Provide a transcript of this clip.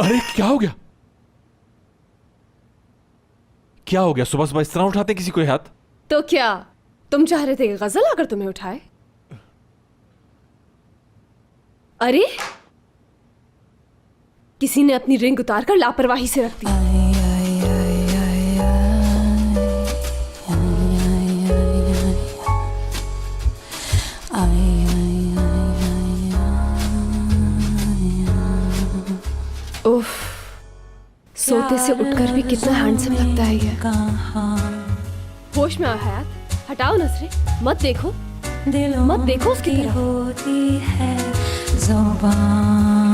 अरे क्या हो गया? क्या हो गया? सुबह सुबह इस तरह उठाते किसी को हाथ? तो क्या तुम चाह रहे थे कि गजल आकर तुम्हें उठाए? अरे किसी ने अपनी रिंग उतारकर लापरवाही से रख दी। उफ, सोते से उठकर भी कितना हैंडसम लगता है ये। होश में आओ हयात, हटाओ नजरें, मत देखो उसकी तरफ। होती है ज़ुबान